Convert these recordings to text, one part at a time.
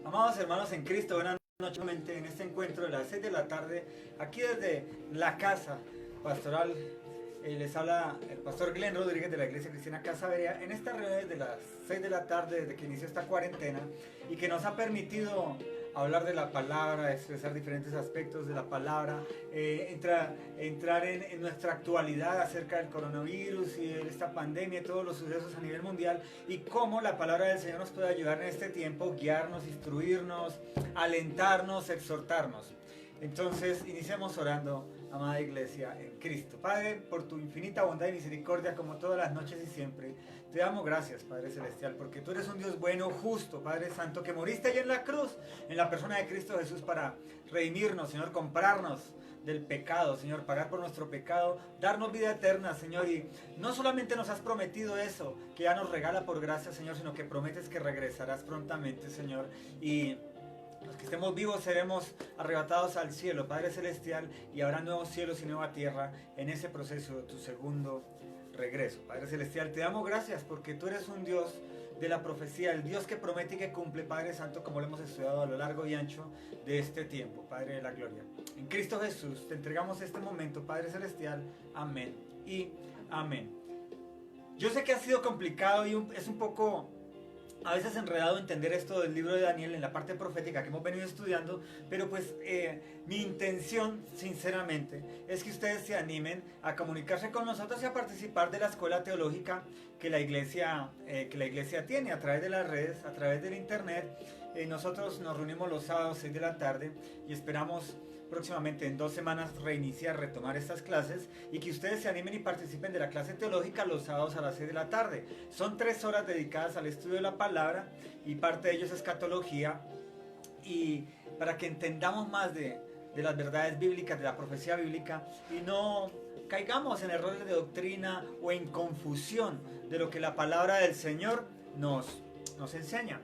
Amados hermanos en Cristo, buenas noches nuevamente en este encuentro de las 6 de la tarde, aquí desde la casa pastoral. Les habla el pastor Glenn Rodríguez de la Iglesia Cristiana Casa Berea en esta reunión desde las 6 de la tarde, desde que inició esta cuarentena y que nos ha permitido hablar de la palabra, expresar diferentes aspectos de la palabra, entrar en nuestra actualidad acerca del coronavirus y de esta pandemia y todos los sucesos a nivel mundial y cómo la palabra del Señor nos puede ayudar en este tiempo, guiarnos, instruirnos, alentarnos, exhortarnos. Entonces, iniciamos orando, amada iglesia en Cristo. Padre, por tu infinita bondad y misericordia, como todas las noches y siempre, te damos gracias, Padre Celestial, porque tú eres un Dios bueno, justo, Padre Santo, que moriste allí en la cruz, en la persona de Cristo Jesús, para redimirnos, Señor, comprarnos del pecado, Señor, pagar por nuestro pecado, darnos vida eterna, Señor, y no solamente nos has prometido eso, que ya nos regala por gracia, Señor, sino que prometes que regresarás prontamente, Señor, y los que estemos vivos seremos arrebatados al cielo, Padre Celestial, y habrá nuevos cielos y nueva tierra en ese proceso de tu segundo regreso. Padre Celestial, te damos gracias porque tú eres un Dios de la profecía, el Dios que promete y que cumple, Padre Santo, como lo hemos estudiado a lo largo y ancho de este tiempo, Padre de la gloria. En Cristo Jesús te entregamos este momento, Padre Celestial. Amén y amén. Yo sé que ha sido complicado y es un poco a veces enredado entender esto del libro de Daniel en la parte profética que hemos venido estudiando, pero pues mi intención, sinceramente, es que ustedes se animen a comunicarse con nosotros y a participar de la escuela teológica que la iglesia tiene a través de las redes, a través del internet. Nosotros nos reunimos los sábados 6 de la tarde y esperamos próximamente en 2 semanas retomar estas clases y que ustedes se animen y participen de la clase teológica los sábados a las 6 de la tarde. Son 3 horas dedicadas al estudio de la palabra y parte de ello es escatología, y para que entendamos más de las verdades bíblicas, de la profecía bíblica, y no caigamos en errores de doctrina o en confusión de lo que la palabra del Señor nos enseña.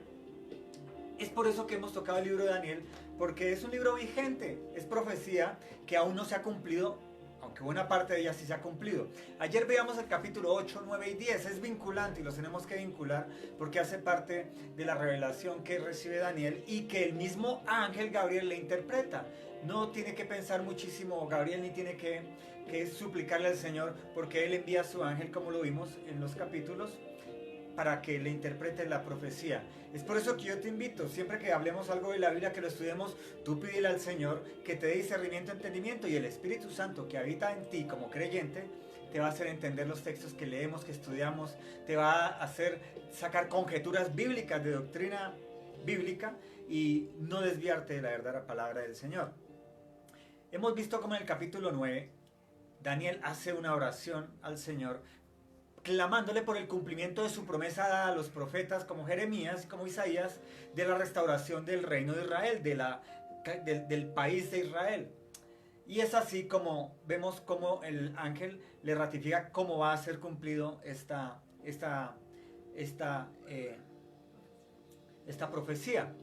Es por eso que hemos tocado el libro de Daniel, porque es un libro vigente, es profecía que aún no se ha cumplido, aunque buena parte de ella sí se ha cumplido. Ayer veíamos el capítulo 8, 9 y 10, es vinculante y los tenemos que vincular porque hace parte de la revelación que recibe Daniel y que el mismo ángel Gabriel le interpreta. No tiene que pensar muchísimo Gabriel ni tiene que suplicarle al Señor, porque él envía a su ángel, como lo vimos en los capítulos, para que le interprete la profecía. Es por eso que yo te invito, siempre que hablemos algo de la Biblia, que lo estudiemos, tú pídele al Señor que te dé discernimiento, entendimiento, y el Espíritu Santo que habita en ti como creyente te va a hacer entender los textos que leemos, que estudiamos, te va a hacer sacar conjeturas bíblicas de doctrina bíblica y no desviarte de la verdadera palabra del Señor. Hemos visto como en el capítulo 9 Daniel hace una oración al Señor, clamándole por el cumplimiento de su promesa dada a los profetas como Jeremías y como Isaías, de la restauración del reino de Israel, del país de Israel. Y es así como vemos como el ángel le ratifica cómo va a ser cumplido esta profecía.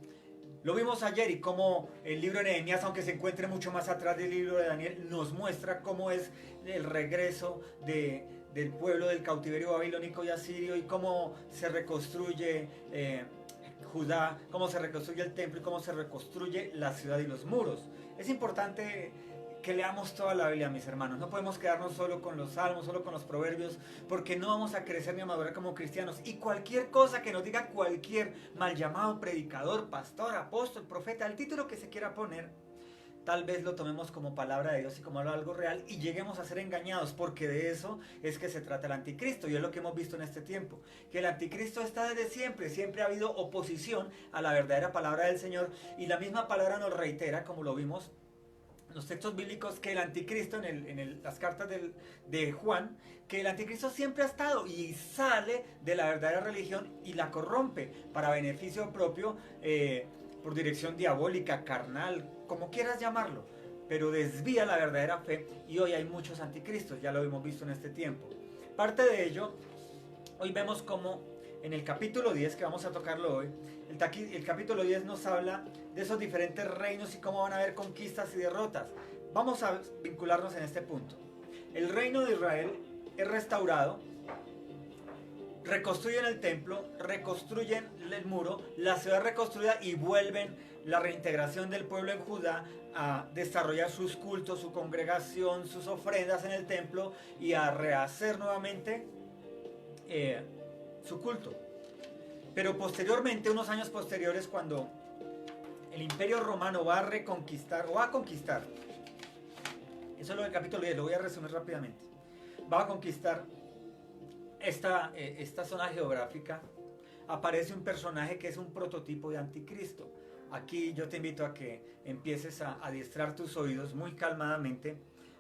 Lo vimos ayer y cómo el libro de Nehemías, aunque se encuentre mucho más atrás del libro de Daniel, nos muestra cómo es el regreso del pueblo del cautiverio babilónico y asirio y cómo se reconstruye Judá, cómo se reconstruye el templo y cómo se reconstruye la ciudad y los muros. Es importante que leamos toda la Biblia, mis hermanos. No podemos quedarnos solo con los salmos, solo con los proverbios, porque no vamos a crecer ni a madurar como cristianos. Y cualquier cosa que nos diga cualquier mal llamado predicador, pastor, apóstol, profeta, el título que se quiera poner, tal vez lo tomemos como palabra de Dios y como algo real y lleguemos a ser engañados, porque de eso es que se trata el anticristo, y es lo que hemos visto en este tiempo, que el anticristo está desde siempre, siempre ha habido oposición a la verdadera palabra del Señor, y la misma palabra nos reitera, como lo vimos en los textos bíblicos, que el anticristo en las cartas de Juan, que el anticristo siempre ha estado y sale de la verdadera religión y la corrompe para beneficio propio, por dirección diabólica, carnal, como quieras llamarlo, pero desvía la verdadera fe, y hoy hay muchos anticristos, ya lo hemos visto en este tiempo. Parte de ello, hoy vemos como en el capítulo 10, que vamos a tocarlo hoy, el capítulo 10 nos habla de esos diferentes reinos y cómo van a haber conquistas y derrotas. Vamos a vincularnos en este punto. El reino de Israel es restaurado reconstruyen el templo, reconstruyen el muro, la ciudad reconstruida y vuelven la reintegración del pueblo en Judá a desarrollar sus cultos, su congregación, sus ofrendas en el templo y a rehacer nuevamente su culto. Pero posteriormente, unos años posteriores, cuando el Imperio Romano va a reconquistar, o va a conquistar, eso es lo del capítulo 10, lo voy a resumir rápidamente, va a conquistar esta zona geográfica, aparece un personaje que es un prototipo de anticristo. Aquí yo te invito a que empieces a adiestrar tus oídos muy calmadamente,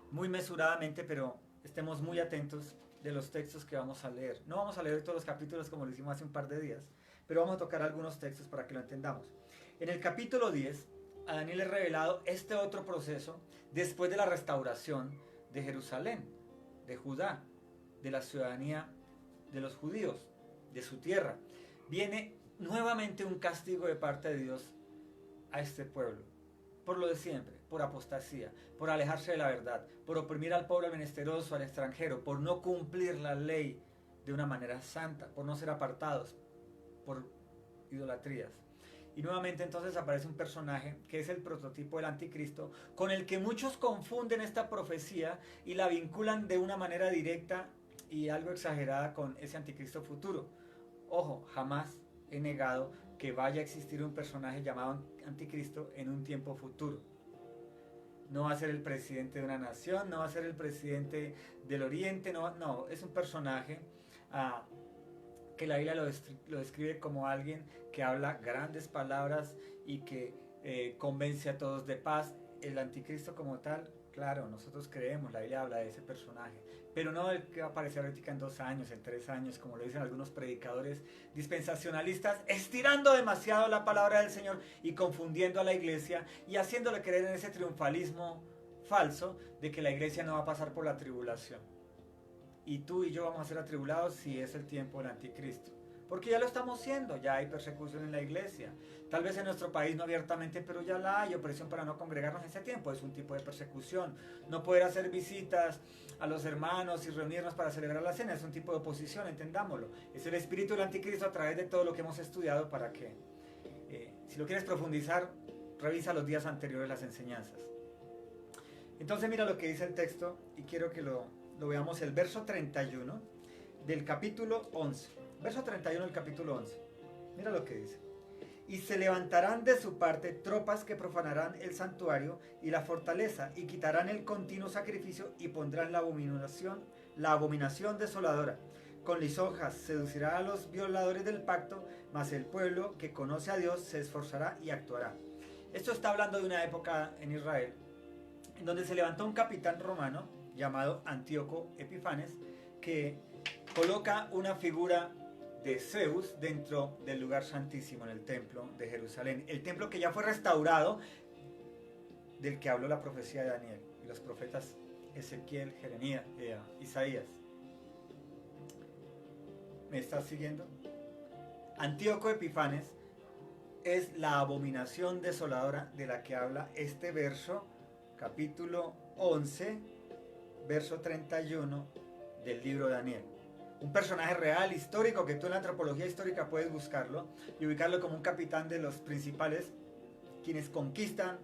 muy mesuradamente, pero estemos muy atentos de los textos que vamos a leer. No vamos a leer todos los capítulos como lo hicimos hace un par de días, pero vamos a tocar algunos textos para que lo entendamos. En el capítulo 10, a Daniel es revelado este otro proceso después de la restauración de Jerusalén, de Judá, de la ciudadanía de los judíos, de su tierra. Viene nuevamente un castigo de parte de Dios a este pueblo, por lo de siempre, por apostasía, por alejarse de la verdad, por oprimir al pobre, al menesteroso, al extranjero, por no cumplir la ley de una manera santa, por no ser apartados, por idolatrías. Y nuevamente entonces aparece un personaje que es el prototipo del anticristo, con el que muchos confunden esta profecía y la vinculan de una manera directa y algo exagerada con ese anticristo futuro. Ojo, jamás he negado que vaya a existir un personaje llamado anticristo en un tiempo futuro. No va a ser el presidente de una nación, no va a ser el presidente del Oriente, no, es un personaje que la Biblia lo describe como alguien que habla grandes palabras y que convence a todos de paz. El anticristo como tal, claro, nosotros creemos, la Biblia habla de ese personaje, pero no el que va a aparecer ahorita en 2 años, en 3 años, como lo dicen algunos predicadores dispensacionalistas, estirando demasiado la palabra del Señor y confundiendo a la iglesia y haciéndole creer en ese triunfalismo falso de que la iglesia no va a pasar por la tribulación. Y tú y yo vamos a ser atribulados si es el tiempo del anticristo. Porque ya lo estamos siendo, ya hay persecución en la iglesia. Tal vez en nuestro país no abiertamente, pero ya la hay, opresión para no congregarnos en ese tiempo. Es un tipo de persecución. No poder hacer visitas a los hermanos y reunirnos para celebrar la cena es un tipo de oposición, entendámoslo. Es el espíritu del anticristo a través de todo lo que hemos estudiado para que, si lo quieres profundizar, revisa los días anteriores las enseñanzas. Entonces mira lo que dice el texto y quiero que lo veamos, el verso 31 del capítulo 11. Verso 31 del capítulo 11. Mira lo que dice. Y se levantarán de su parte tropas que profanarán el santuario y la fortaleza y quitarán el continuo sacrificio y pondrán la abominación desoladora. Con lisonjas seducirá a los violadores del pacto, mas el pueblo que conoce a Dios se esforzará y actuará. Esto está hablando de una época en Israel en donde se levantó un capitán romano llamado Antíoco Epifanes que coloca una figura de Zeus dentro del lugar santísimo en el templo de Jerusalén, el templo que ya fue restaurado, del que habló la profecía de Daniel y los profetas Ezequiel, Jeremías, Isaías. ¿Me estás siguiendo? Antíoco Epifanes es la abominación desoladora de la que habla este verso, capítulo 11, verso 31 del libro de Daniel. Un personaje real, histórico, que tú en la antropología histórica puedes buscarlo y ubicarlo como un capitán de los principales, quienes conquistan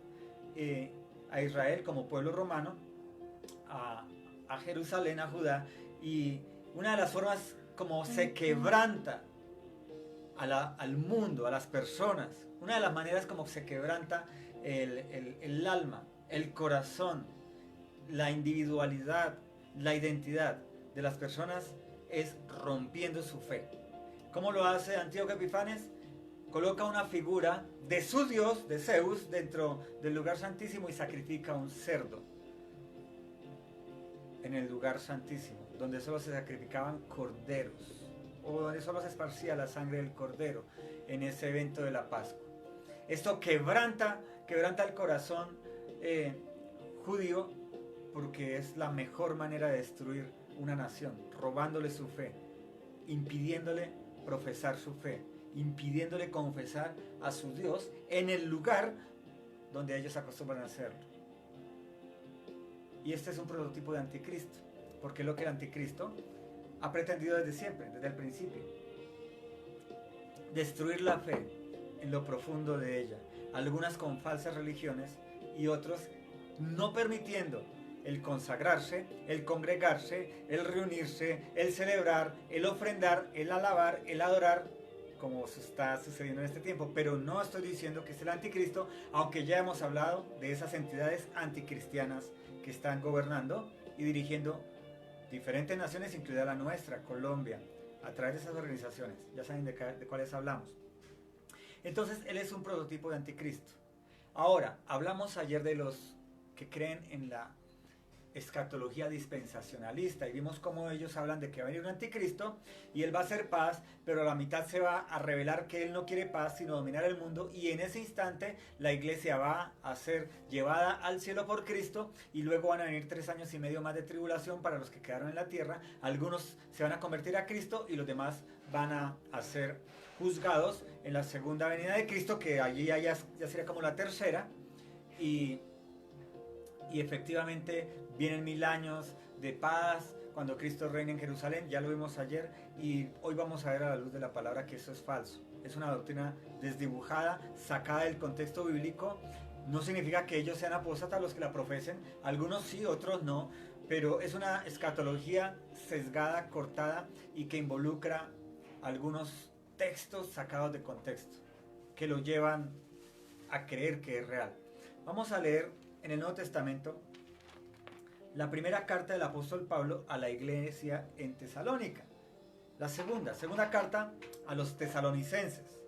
a Israel como pueblo romano, a Jerusalén, a Judá, y una de las formas como se quebranta al mundo, a las personas, una de las maneras como se quebranta el alma, el corazón, la individualidad, la identidad de las personas es rompiendo su fe. ¿Cómo lo hace Antíoco Epifanes? Coloca una figura de su dios, de Zeus, dentro del lugar santísimo y sacrifica un cerdo en el lugar santísimo, donde solo se sacrificaban corderos, o donde solo se esparcía la sangre del cordero en ese evento de la Pascua. Esto quebranta el corazón judío, porque es la mejor manera de destruir una nación, robándole su fe, impidiéndole profesar su fe, impidiéndole confesar a su Dios en el lugar donde ellos acostumbran a hacerlo. Y este es un prototipo de anticristo, porque lo que el anticristo ha pretendido desde siempre, desde el principio. Destruir la fe en lo profundo de ella, algunas con falsas religiones y otros no permitiendo el consagrarse, el congregarse, el reunirse, el celebrar, el ofrendar, el alabar, el adorar, como está sucediendo en este tiempo. Pero no estoy diciendo que es el anticristo, aunque ya hemos hablado de esas entidades anticristianas que están gobernando y dirigiendo diferentes naciones, incluida la nuestra, Colombia, a través de esas organizaciones. Ya saben de cuáles hablamos. Entonces, él es un prototipo de anticristo. Ahora, hablamos ayer de los que creen en la escatología dispensacionalista y vimos cómo ellos hablan de que va a venir un anticristo y él va a hacer paz, pero a la mitad se va a revelar que él no quiere paz sino dominar el mundo, y en ese instante la iglesia va a ser llevada al cielo por Cristo y luego van a venir 3 años y medio más de tribulación para los que quedaron en la tierra. Algunos se van a convertir a Cristo y los demás van a ser juzgados en la segunda venida de Cristo, que allí ya sería como la tercera, y efectivamente vienen 1000 años de paz cuando Cristo reina en Jerusalén. Ya lo vimos ayer y hoy vamos a ver a la luz de la palabra que eso es falso. Es una doctrina desdibujada, sacada del contexto bíblico. No significa que ellos sean apóstatas los que la profesen, algunos sí, otros no, pero es una escatología sesgada, cortada y que involucra algunos textos sacados de contexto que lo llevan a creer que es real. Vamos a leer en el Nuevo Testamento la primera carta del apóstol Pablo a la iglesia en Tesalónica. La segunda carta a los tesalonicenses,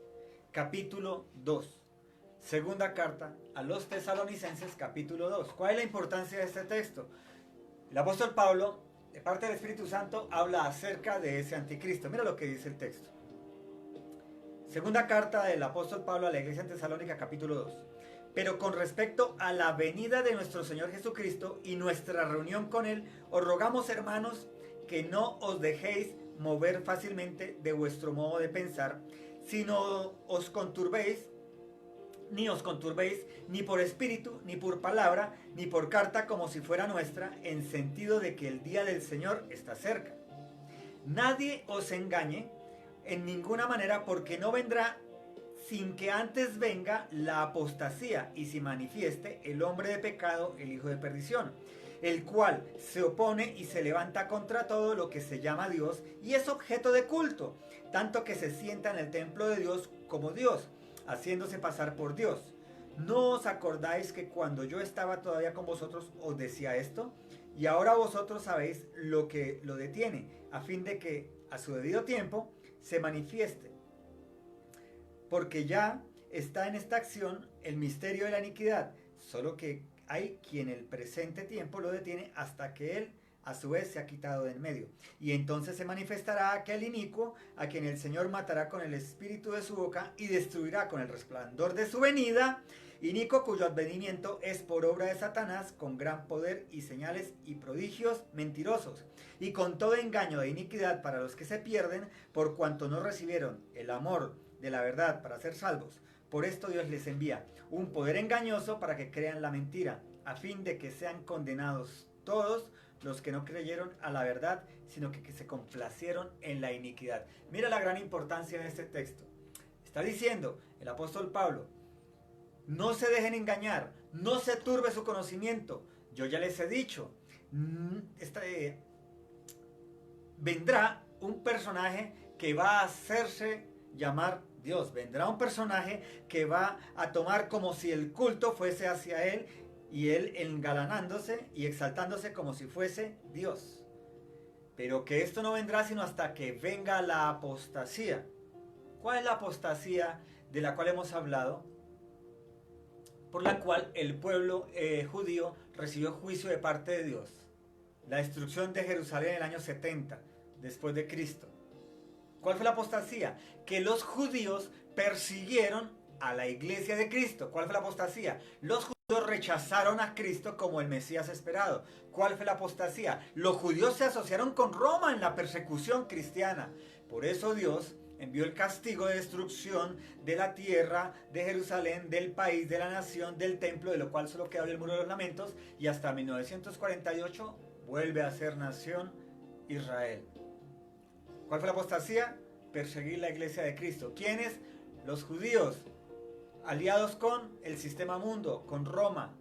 capítulo 2. Segunda carta a los tesalonicenses, capítulo 2. ¿Cuál es la importancia de este texto? El apóstol Pablo, de parte del Espíritu Santo, habla acerca de ese anticristo. Mira lo que dice el texto. Segunda carta del apóstol Pablo a la iglesia en Tesalónica, capítulo 2. Pero con respecto a la venida de nuestro Señor Jesucristo y nuestra reunión con Él, os rogamos, hermanos, que no os dejéis mover fácilmente de vuestro modo de pensar, sino os conturbéis, ni por espíritu, ni por palabra, ni por carta como si fuera nuestra, en sentido de que el día del Señor está cerca. Nadie os engañe en ninguna manera, porque no vendrá sin que antes venga la apostasía y se manifieste el hombre de pecado, el hijo de perdición, el cual se opone y se levanta contra todo lo que se llama Dios y es objeto de culto, tanto que se sienta en el templo de Dios como Dios, haciéndose pasar por Dios. ¿No os acordáis que cuando yo estaba todavía con vosotros os decía esto? Y ahora vosotros sabéis lo que lo detiene, a fin de que a su debido tiempo se manifieste. Porque ya está en esta acción el misterio de la iniquidad, solo que hay quien el presente tiempo lo detiene hasta que él a su vez se ha quitado de en medio. Y entonces se manifestará aquel inicuo a quien el Señor matará con el espíritu de su boca y destruirá con el resplandor de su venida, inicuo cuyo advenimiento es por obra de Satanás, con gran poder y señales y prodigios mentirosos, y con todo engaño de iniquidad para los que se pierden, por cuanto no recibieron el amor de la verdad para ser salvos. Por esto Dios les envía un poder engañoso para que crean la mentira, a fin de que sean condenados todos los que no creyeron a la verdad, sino que se complacieron en la iniquidad. Mira la gran importancia de este texto. Está diciendo el apóstol Pablo: no se dejen engañar, no se turbe su conocimiento. Yo ya les he dicho, vendrá un personaje que va a hacerse llamar Dios. Vendrá un personaje que va a tomar como si el culto fuese hacia él, y él engalanándose y exaltándose como si fuese Dios. Pero que esto no vendrá sino hasta que venga la apostasía. ¿Cuál es la apostasía de la cual hemos hablado? Por la cual el pueblo judío recibió juicio de parte de Dios. La destrucción de Jerusalén en el año 70 después de Cristo. ¿Cuál fue la apostasía? Que los judíos persiguieron a la iglesia de Cristo. ¿Cuál fue la apostasía? Los judíos rechazaron a Cristo como el Mesías esperado. ¿Cuál fue la apostasía? Los judíos se asociaron con Roma en la persecución cristiana. Por eso Dios envió el castigo de destrucción de la tierra, de Jerusalén, del país, de la nación, del templo, de lo cual solo queda el muro de los lamentos, y hasta 1948 vuelve a ser nación Israel. ¿Cuál fue la apostasía? Perseguir la iglesia de Cristo. ¿Quiénes? Los judíos, aliados con el sistema mundo, con Roma.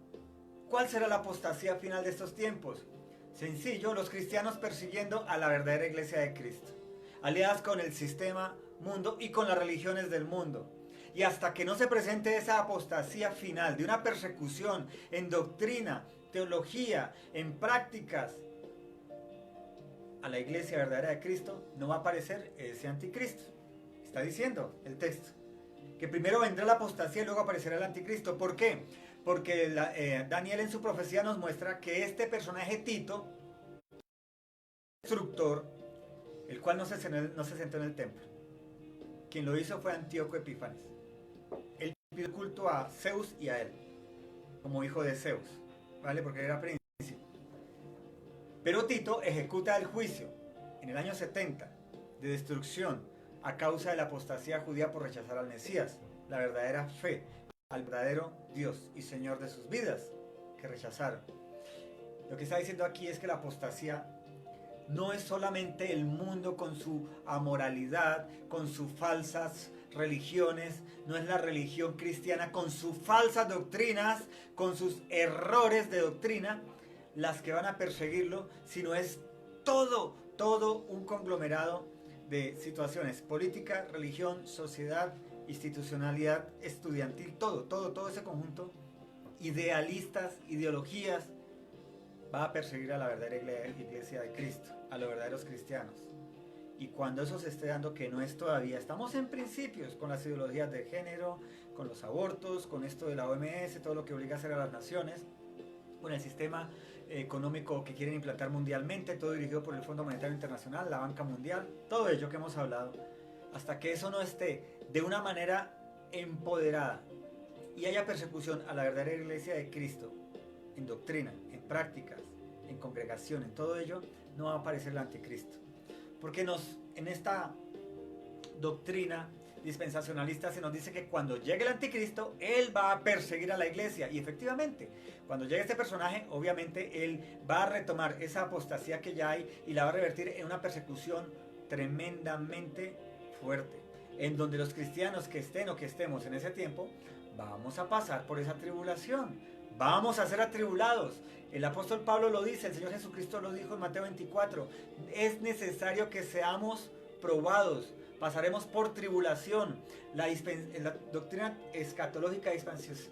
¿Cuál será la apostasía final de estos tiempos? Sencillo, los cristianos persiguiendo a la verdadera iglesia de Cristo, aliadas con el sistema mundo y con las religiones del mundo. Y hasta que no se presente esa apostasía final de una persecución en doctrina, teología, en prácticas, a la iglesia verdadera de Cristo, no va a aparecer ese anticristo. Está diciendo el texto que primero vendrá la apostasía y luego aparecerá el anticristo. ¿Por qué? Porque Daniel en su profecía nos muestra que este personaje Tito, destructor, el cual no se sentó en el templo. Quien lo hizo fue Antíoco Epífanes. Él pidió culto a Zeus y a él, como hijo de Zeus, ¿vale? Porque era príncipe. Pero Tito ejecuta el juicio en el año 70 de destrucción a causa de la apostasía judía por rechazar al Mesías, la verdadera fe, al verdadero Dios y Señor de sus vidas, que rechazaron. Lo que está diciendo aquí es que la apostasía no es solamente el mundo con su amoralidad, con sus falsas religiones, no es la religión cristiana con sus falsas doctrinas, con sus errores de doctrina, las que van a perseguirlo, sino es todo un conglomerado de situaciones: política, religión, sociedad, institucionalidad estudiantil, todo ese conjunto, idealistas, ideologías, va a perseguir a la verdadera iglesia de Cristo, a los verdaderos cristianos. Y cuando eso se esté dando, que no es todavía, estamos en principios con las ideologías de género, con los abortos, con esto de la OMS, todo lo que obliga a hacer a las naciones, con el sistema económico que quieren implantar mundialmente, todo dirigido por el Fondo Monetario Internacional, la banca mundial, todo ello que hemos hablado, hasta que eso no esté de una manera empoderada y haya persecución a la verdadera iglesia de Cristo, en doctrina, en prácticas, en congregación, en todo ello, no va a aparecer el anticristo. Porque en esta doctrina dispensacionalista se nos dice que cuando llegue el anticristo, él va a perseguir a la iglesia. Y efectivamente, cuando llegue este personaje, obviamente él va a retomar esa apostasía que ya hay y la va a revertir en una persecución tremendamente fuerte, en donde los cristianos que estén o que estemos en ese tiempo, vamos a pasar por esa tribulación, vamos a ser atribulados. El apóstol Pablo lo dice, el Señor Jesucristo lo dijo en Mateo 24, es necesario que seamos probados, pasaremos por tribulación. La doctrina escatológica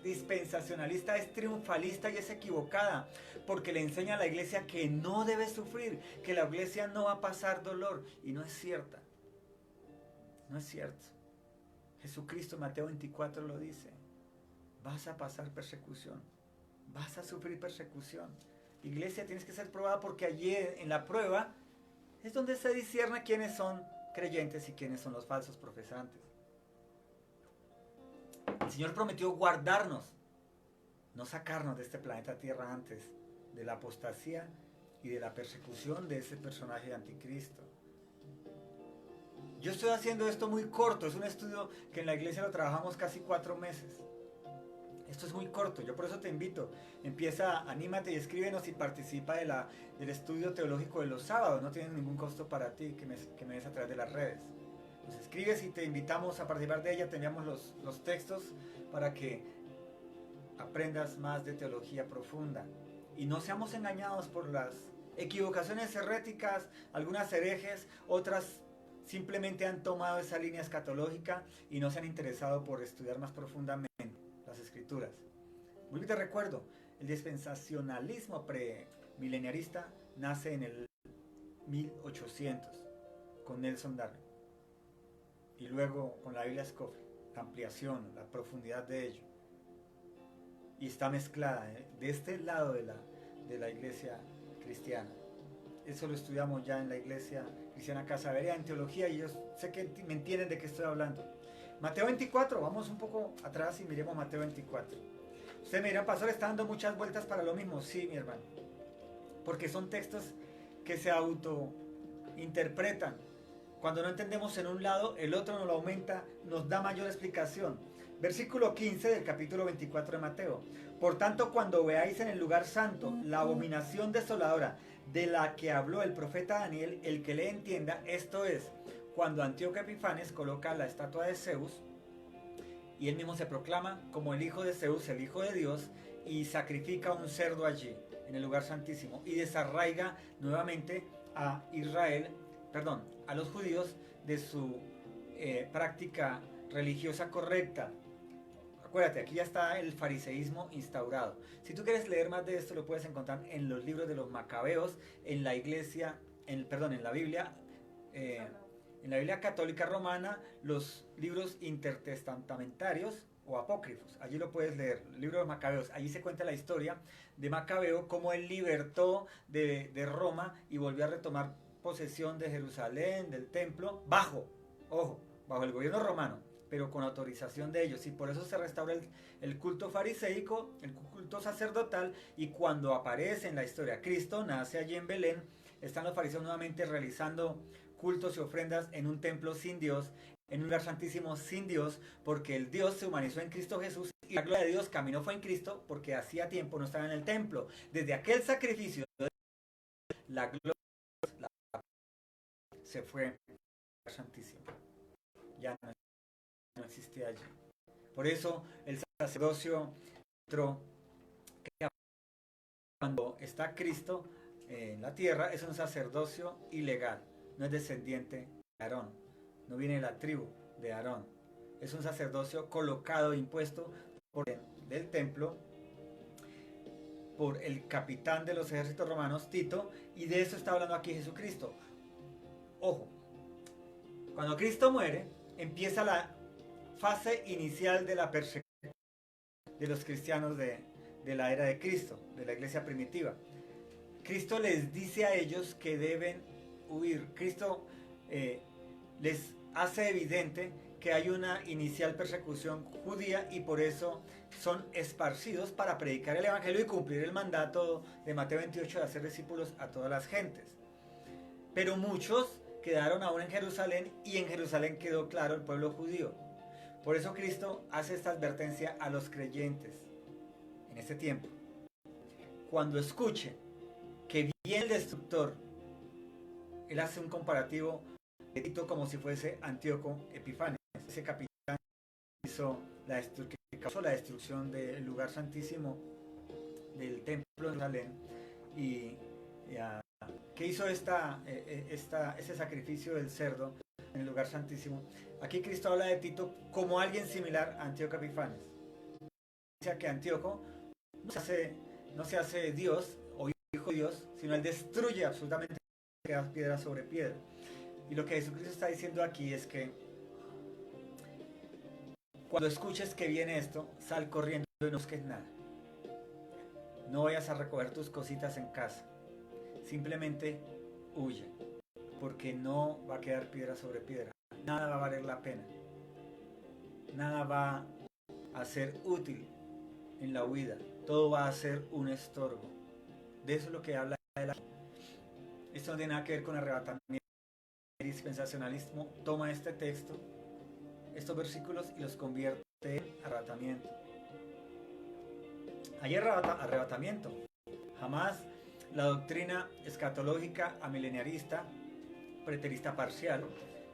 dispensacionalista es triunfalista y es equivocada, porque le enseña a la iglesia que no debe sufrir, que la iglesia no va a pasar dolor, y no es cierta. No es cierto. Jesucristo en Mateo 24 lo dice. Vas a pasar persecución. Vas a sufrir persecución. Iglesia, tienes que ser probada, porque allí en la prueba es donde se discierne quiénes son creyentes y quiénes son los falsos profesantes. El Señor prometió guardarnos, no sacarnos de este planeta Tierra antes de la apostasía y de la persecución de ese personaje anticristo. Yo estoy haciendo esto muy corto, es un estudio que en la iglesia lo trabajamos casi 4 meses. Esto es muy corto, yo por eso te invito, anímate y escríbenos y participa del estudio teológico de los sábados, no tiene ningún costo para ti que me ves a través de las redes. Nos escribes y te invitamos a participar de ella, te enviamos los textos para que aprendas más de teología profunda y no seamos engañados por las equivocaciones heréticas, algunas herejes, otras simplemente han tomado esa línea escatológica y no se han interesado por estudiar más profundamente las escrituras. Muy bien, te recuerdo, el dispensacionalismo premileniarista nace en el 1800 con Nelson Darby y luego con la Biblia Scofield, la ampliación, la profundidad de ello, y está mezclada de este lado de la iglesia cristiana. Eso lo estudiamos ya en la iglesia cristiana Casa Berea, en teología, y yo sé que me entienden de qué estoy hablando. Mateo 24, vamos un poco atrás y miremos Mateo 24. Usted me dirá, pastor, está dando muchas vueltas para lo mismo. Sí, mi hermano, porque son textos que se autointerpretan. Cuando no entendemos en un lado, el otro nos lo aumenta, nos da mayor explicación. Versículo 15 del capítulo 24 de Mateo. Por tanto, cuando veáis en el lugar santo la abominación desoladora de la que habló el profeta Daniel, el que le entienda, esto es, cuando Antíoco Epifanes coloca la estatua de Zeus, y él mismo se proclama como el hijo de Zeus, el hijo de Dios, y sacrifica un cerdo allí, en el lugar santísimo, y desarraiga nuevamente a Israel, perdón, a los judíos de su práctica religiosa correcta. Acuérdate, aquí ya está el fariseísmo instaurado. Si tú quieres leer más de esto, lo puedes encontrar en los libros de los macabeos, en la iglesia, en la Biblia, en la Biblia católica romana, los libros intertestamentarios o apócrifos. Allí lo puedes leer, el libro de los macabeos. Allí se cuenta la historia de Macabeo, cómo él libertó de Roma y volvió a retomar posesión de Jerusalén, del templo, bajo el gobierno romano, pero con autorización de ellos, y por eso se restaura el culto fariseico, el culto sacerdotal, y cuando aparece en la historia Cristo, nace allí en Belén, están los fariseos nuevamente realizando cultos y ofrendas en un templo sin Dios, en un lugar santísimo sin Dios, porque el Dios se humanizó en Cristo Jesús, y la gloria de Dios caminó fue en Cristo, porque hacía tiempo no estaba en el templo. Desde aquel sacrificio, la gloria se fue al lugar santísimo. Ya no existía allí. Por eso el sacerdocio entró, cuando está Cristo en la tierra, es un sacerdocio ilegal, no es descendiente de Aarón, no viene de la tribu de Aarón, es un sacerdocio colocado, impuesto por del templo, por el capitán de los ejércitos romanos, Tito, y de eso está hablando aquí Jesucristo. Ojo, cuando Cristo muere, empieza la fase inicial de la persecución de los cristianos de la era de Cristo, de la iglesia primitiva. Cristo les dice a ellos que deben huir. Cristo les hace evidente que hay una inicial persecución judía y por eso son esparcidos para predicar el evangelio y cumplir el mandato de Mateo 28 de hacer discípulos a todas las gentes. Pero muchos quedaron aún en Jerusalén y en Jerusalén quedó claro el pueblo judío. Por eso Cristo hace esta advertencia a los creyentes en este tiempo. Cuando escuchen que viene el destructor, él hace un comparativo de Tito como si fuese Antíoco Epifanes. Ese capitán hizo la destrucción del lugar santísimo del templo de Jerusalén y que hizo ese sacrificio del cerdo en el lugar santísimo. Aquí Cristo habla de Tito como alguien similar a Antíoco Epifanes. Dice que Antíoco no se hace Dios o hijo de Dios, sino él destruye absolutamente piedra sobre piedra. Y lo que Jesucristo está diciendo aquí es que cuando escuches que viene esto, sal corriendo y no busques nada. No vayas a recoger tus cositas en casa. Simplemente huye, porque no va a quedar piedra sobre piedra. Nada va a valer la pena. Nada va a ser útil en la huida. Todo va a ser un estorbo. De eso es lo que habla él aquí. Esto no tiene nada que ver con arrebatamiento. El dispensacionalismo toma este texto, estos versículos y los convierte en arrebatamiento. Hay arrebatamiento. Jamás la doctrina escatológica amileniarista, preterista parcial,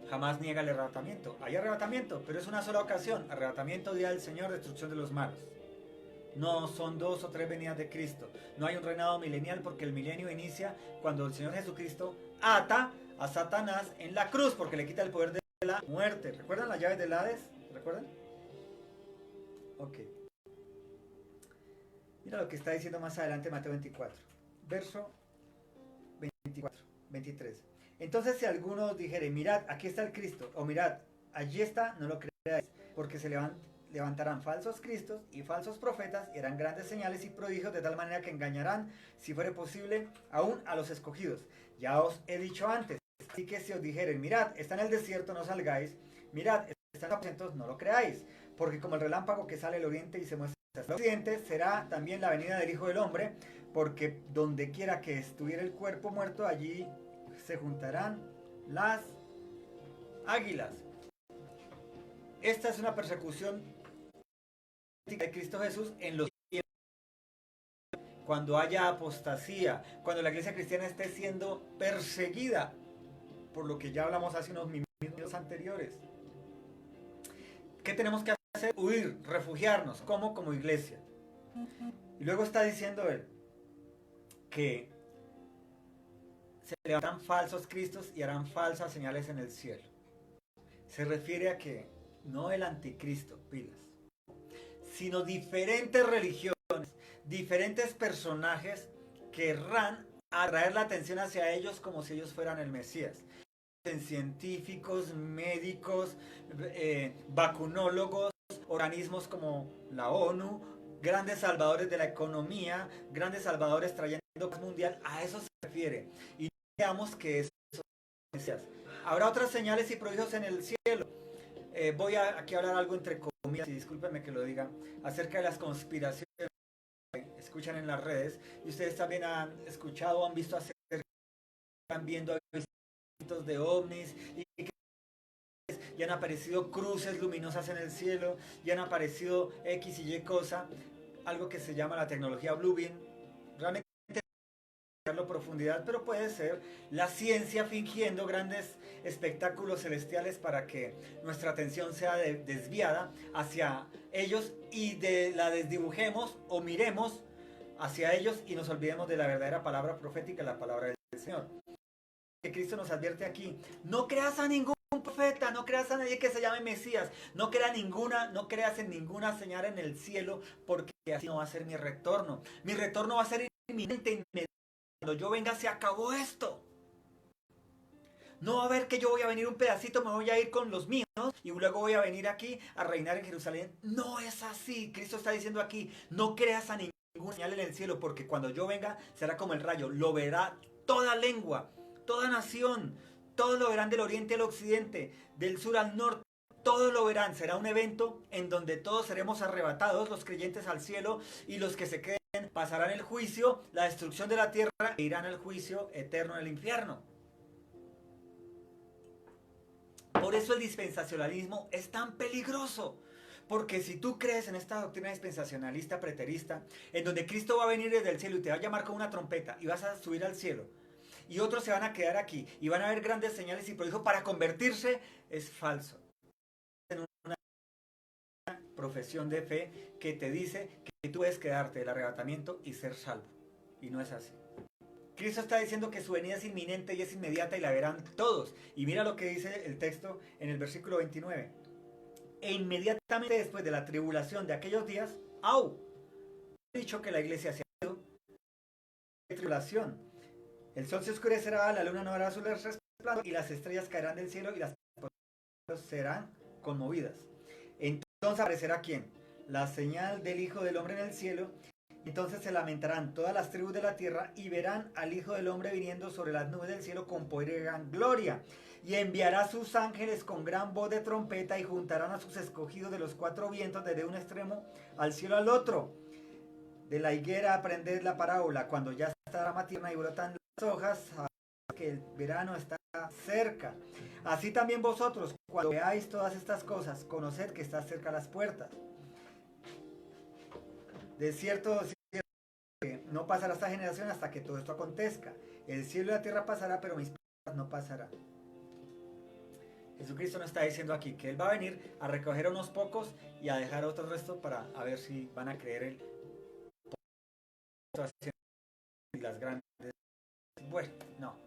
jamás niega el arrebatamiento. Hay arrebatamiento, pero es una sola ocasión. Arrebatamiento, día del Señor, destrucción de los malos. No son 2 o 3 venidas de Cristo. No hay un reinado milenial porque el milenio inicia cuando el Señor Jesucristo ata a Satanás en la cruz porque le quita el poder de la muerte. ¿Recuerdan las llaves del Hades? ¿Recuerdan? Ok. Mira lo que está diciendo más adelante Mateo 24. Verso 23. Entonces si alguno dijere, mirad, aquí está el Cristo, o mirad, allí está, no lo creáis, porque se levantarán falsos cristos y falsos profetas y harán grandes señales y prodigios de tal manera que engañarán, si fuere posible, aún a los escogidos. Ya os he dicho antes, así que si os dijeren, mirad, está en el desierto, no salgáis, mirad, está en los aposentos, no lo creáis, porque como el relámpago que sale al oriente y se muestra al occidente, será también la venida del Hijo del Hombre, porque donde quiera que estuviera el cuerpo muerto, allí se juntarán las águilas. Esta es una persecución de Cristo Jesús en los tiempos, cuando haya apostasía, cuando la iglesia cristiana esté siendo perseguida, por lo que ya hablamos hace unos minutos anteriores. ¿Qué tenemos que hacer? Huir, refugiarnos. ¿Cómo? Como iglesia. Y luego está diciendo él que se levantarán falsos cristos y harán falsas señales en el cielo. Se refiere a que no el anticristo, pilas, sino diferentes religiones, diferentes personajes querrán atraer la atención hacia ellos como si ellos fueran el Mesías. Científicos, médicos, vacunólogos, organismos como la ONU, grandes salvadores de la economía, grandes salvadores trayendo paz mundial, a eso se refiere. Y veamos que eso es Mesías. Habrá otras señales y prodigios en el cielo. Voy aquí a hablar algo entre comillas, y discúlpenme que lo diga, acerca de las conspiraciones que escuchan en las redes. Y ustedes también han escuchado o han visto acerca, están viendo de ovnis y han aparecido cruces luminosas en el cielo y han aparecido X y Y cosa, algo que se llama la tecnología Blue Beam. Realmente no profundidad, pero puede ser la ciencia fingiendo grandes espectáculos celestiales para que nuestra atención sea desviada hacia ellos y la desdibujemos o miremos hacia ellos y nos olvidemos de la verdadera palabra profética, la palabra del Señor. Que Cristo nos advierte aquí: no creas a ningún profeta, no creas a nadie que se llame Mesías, no creas en ninguna señal en el cielo, porque así no va a ser mi retorno. Mi retorno va a ser inminente. Cuando yo venga se acabó esto. No va a ver que yo voy a venir un pedacito, me voy a ir con los míos y luego voy a venir aquí a reinar en Jerusalén. No es así. Cristo está diciendo aquí: no creas a ninguna señal en el cielo, porque cuando yo venga será como el rayo, lo verá toda lengua, toda nación, todos lo verán del oriente al occidente, del sur al norte, todos lo verán. Será un evento en donde todos seremos arrebatados, los creyentes al cielo, y los que se queden pasarán el juicio, la destrucción de la tierra, e irán al juicio eterno en el infierno. Por eso el dispensacionalismo es tan peligroso. Porque si tú crees en esta doctrina dispensacionalista preterista, en donde Cristo va a venir desde el cielo y te va a llamar con una trompeta y vas a subir al cielo, y otros se van a quedar aquí y van a ver grandes señales y prodigios para convertirse, es falso. Es una profesión de fe que te dice que tú puedes quedarte del arrebatamiento y ser salvo. Y no es así. Cristo está diciendo que su venida es inminente y es inmediata y la verán todos. Y mira lo que dice el texto en el versículo 29. E inmediatamente después de la tribulación de aquellos días, ¡au! He dicho que la iglesia se ha ido de tribulación. El sol se oscurecerá, la luna no hará su resplandor y las estrellas caerán del cielo y las personas serán conmovidas. Entonces aparecerá ¿quién? La señal del Hijo del Hombre en el cielo. Entonces se lamentarán todas las tribus de la tierra y verán al Hijo del Hombre viniendo sobre las nubes del cielo con poder y gran gloria. Y enviará a sus ángeles con gran voz de trompeta y juntarán a sus escogidos de los cuatro vientos desde un extremo al cielo al otro. De la higuera aprended la parábola: cuando ya está la rama tierna y brotan las hojas, sabed que el verano está cerca. Así también vosotros, cuando veáis todas estas cosas, conoced que está cerca las puertas. De cierto, no pasará esta generación hasta que todo esto acontezca. El cielo y la tierra pasará, pero mis palabras no pasarán. Jesucristo nos está diciendo aquí que Él va a venir a recoger a unos pocos y a dejar a otros restos para a ver si van a creer Él. Y las grandes. Bueno, no.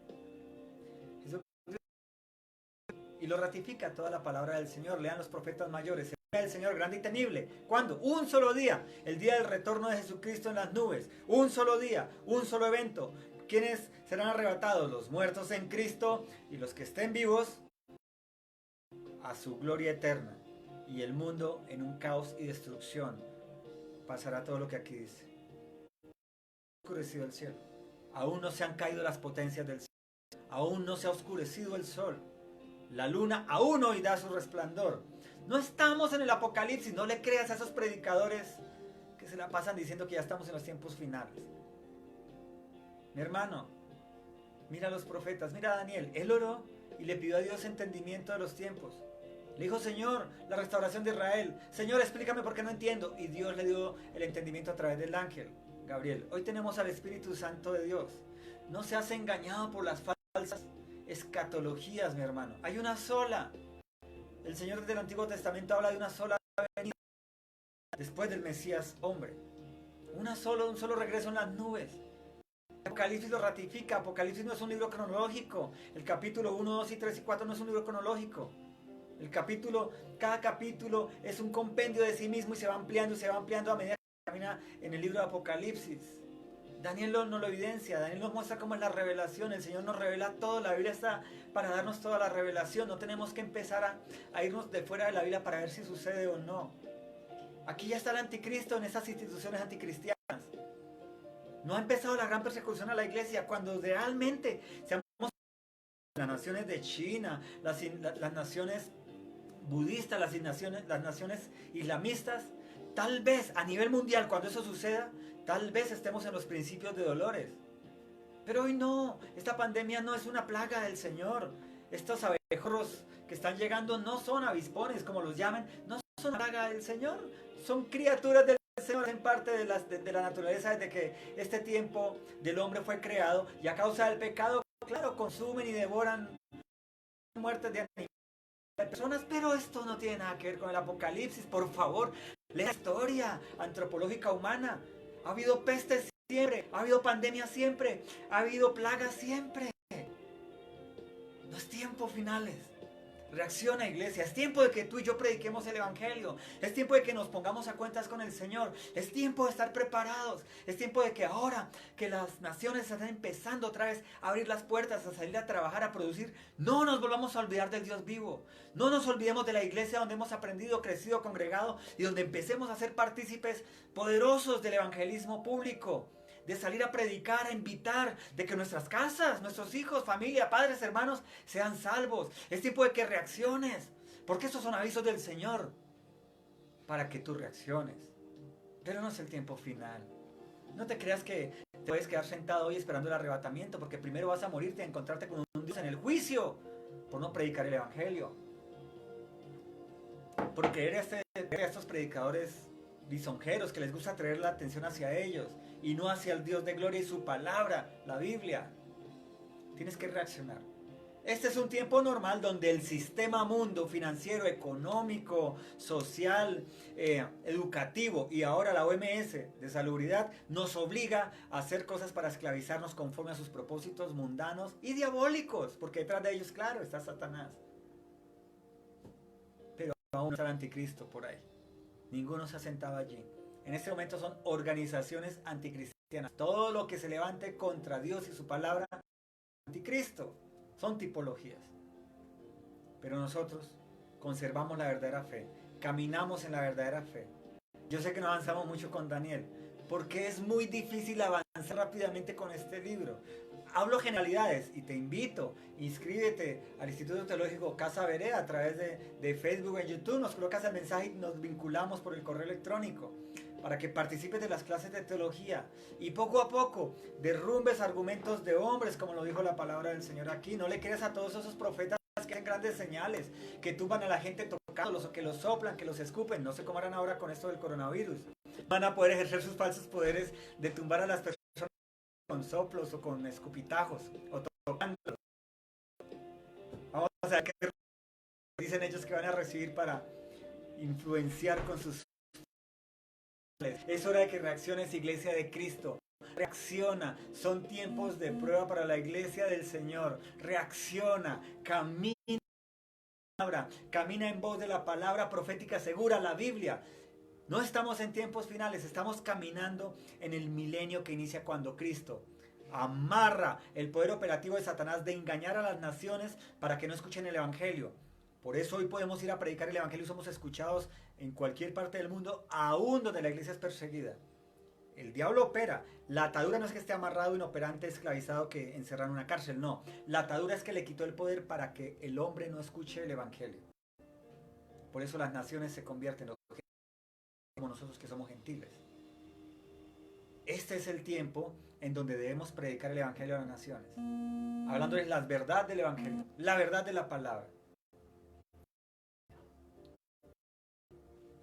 Y lo ratifica toda la palabra del Señor. Lean los profetas mayores. El día del Señor grande y temible. ¿Cuándo? Un solo día. El día del retorno de Jesucristo en las nubes. Un solo día. Un solo evento. ¿Quiénes serán arrebatados? Los muertos en Cristo y los que estén vivos a su gloria eterna. Y el mundo en un caos y destrucción. Pasará todo lo que aquí dice. Oscurecido el cielo. Aún no se han caído las potencias del cielo. Aún no se ha oscurecido el sol. La luna aún hoy da su resplandor. No estamos en el apocalipsis. No le creas a esos predicadores que se la pasan diciendo que ya estamos en los tiempos finales. Mi hermano, mira a los profetas, mira a Daniel. Él oró y le pidió a Dios entendimiento de los tiempos. Le dijo, Señor, la restauración de Israel. Señor, explícame por qué no entiendo. Y Dios le dio el entendimiento a través del ángel Gabriel. Hoy tenemos al Espíritu Santo de Dios. No seas engañado por las falsas escatologías, mi hermano. Hay una sola. El Señor desde el Antiguo Testamento habla de una sola venida después del Mesías hombre. Un solo regreso en las nubes. Apocalipsis lo ratifica. Apocalipsis no es un libro cronológico. El capítulo 1, 2 y 3 y 4 no es un libro cronológico. Cada capítulo es un compendio de sí mismo y se va ampliando a medida que camina en el libro de Apocalipsis. Daniel nos lo evidencia, Daniel nos muestra cómo es la revelación, el Señor nos revela todo, la Biblia está para darnos toda la revelación, no tenemos que empezar a irnos de fuera de la Biblia para ver si sucede o no. Aquí ya está el anticristo en esas instituciones anticristianas. No ha empezado la gran persecución a la iglesia cuando realmente seamos las naciones de China, las naciones budistas, las naciones islamistas. Tal vez a nivel mundial, cuando eso suceda, tal vez estemos en los principios de dolores. Pero hoy no, esta pandemia no es una plaga del Señor. Estos abejorros que están llegando no son avispones, como los llaman, no son una plaga del Señor. Son criaturas del Señor, en parte de la naturaleza desde que este tiempo del hombre fue creado. Y a causa del pecado, claro, consumen y devoran muertes de animales, de personas, pero esto no tiene nada que ver con el Apocalipsis. Por favor, lea la historia antropológica humana. Ha habido pestes siempre, ha habido pandemias siempre, ha habido plagas siempre. No es tiempo finales. Reacciona, iglesia. Es tiempo de que tú y yo prediquemos el evangelio. Es tiempo de que nos pongamos a cuentas con el Señor. Es tiempo de estar preparados. Es tiempo de que ahora que las naciones están empezando otra vez a abrir las puertas, a salir a trabajar, a producir, no nos volvamos a olvidar del Dios vivo. No nos olvidemos de la iglesia donde hemos aprendido, crecido, congregado y donde empecemos a ser partícipes poderosos del evangelismo público. De salir a predicar, a invitar, de que nuestras casas, nuestros hijos, familia, padres, hermanos sean salvos. Es tiempo de que reacciones, porque estos son avisos del Señor para que tú reacciones. Pero no es el tiempo final. No te creas que te puedes quedar sentado hoy esperando el arrebatamiento, porque primero vas a morirte y a encontrarte con un Dios en el juicio por no predicar el evangelio. Por querer a estos predicadores lisonjeros que les gusta traer la atención hacia ellos y no hacia el Dios de gloria y su palabra, la Biblia. Tienes que reaccionar. Este es un tiempo normal donde el sistema mundo financiero, económico, social, educativo y ahora la OMS de salubridad nos obliga a hacer cosas para esclavizarnos conforme a sus propósitos mundanos y diabólicos, porque detrás de ellos, claro, está Satanás. Pero aún está el anticristo por ahí. Ninguno se ha sentado allí. En este momento son organizaciones anticristianas. Todo lo que se levante contra Dios y su palabra, anticristo, son tipologías. Pero nosotros conservamos la verdadera fe, caminamos en la verdadera fe. Yo sé que no avanzamos mucho con Daniel, porque es muy difícil avanzar rápidamente con este libro. Hablo generalidades y te invito, inscríbete al Instituto Teológico Casa Berea a través de Facebook en YouTube, nos colocas el mensaje y nos vinculamos por el correo electrónico para que participes de las clases de teología y poco a poco derrumbes argumentos de hombres, como lo dijo la palabra del Señor aquí. No le creas a todos esos profetas que hacen grandes señales, que tumban a la gente tocándolos, que los soplan, que los escupen. No sé cómo harán ahora con esto del coronavirus. Van a poder ejercer sus falsos poderes de tumbar a las personas con soplos o con escupitajos o tocando. Vamos a ver qué dicen ellos que van a recibir para influenciar con sus. Es hora de que reacciones, iglesia de Cristo. Reacciona, son tiempos de prueba para la iglesia del Señor. Reacciona, camina en voz de la palabra profética segura, la Biblia. No estamos en tiempos finales, estamos caminando en el milenio que inicia cuando Cristo amarra el poder operativo de Satanás de engañar a las naciones para que no escuchen el evangelio. Por eso hoy podemos ir a predicar el evangelio y somos escuchados en cualquier parte del mundo, aún donde la iglesia es perseguida. El diablo opera. La atadura no es que esté amarrado, inoperante, esclavizado, que encerrado en una cárcel, no. La atadura es que le quitó el poder para que el hombre no escuche el evangelio. Por eso las naciones se convierten en como nosotros que somos gentiles. Este es el tiempo en donde debemos predicar el evangelio a las naciones. Hablando de la verdad del evangelio, la verdad de la palabra.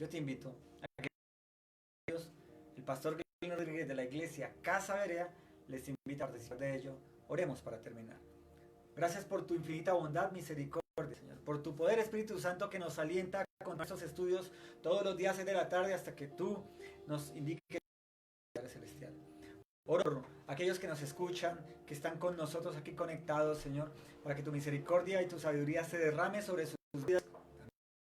yo te invito a que Dios, el pastor Glenn Rodríguez de la iglesia Casa Berea, les invita a participar de ello. Oremos para terminar. Gracias por tu infinita bondad, misericordia, Señor, por tu poder, Espíritu Santo, que nos alienta con nuestros estudios todos los días 6 de la tarde hasta que tú nos indiques el celestial. Oro por aquellos que nos escuchan, que están con nosotros aquí conectados, Señor, para que tu misericordia y tu sabiduría se derrame sobre sus vidas,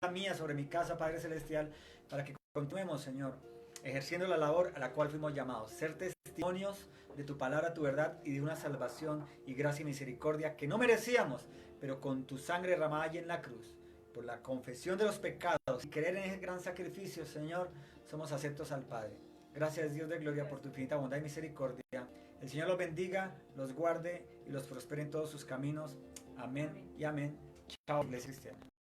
la mía, sobre mi casa, Padre Celestial, para que continuemos, Señor, ejerciendo la labor a la cual fuimos llamados, ser testimonios de tu palabra, tu verdad y de una salvación y gracia y misericordia que no merecíamos, pero con tu sangre derramada allí en la cruz, por la confesión de los pecados y creer en ese gran sacrificio, Señor, somos aceptos al Padre. Gracias, Dios de gloria, por tu infinita bondad y misericordia. El Señor los bendiga, los guarde y los prospere en todos sus caminos. Amén y amén. Chao, Iglesia Cristiana.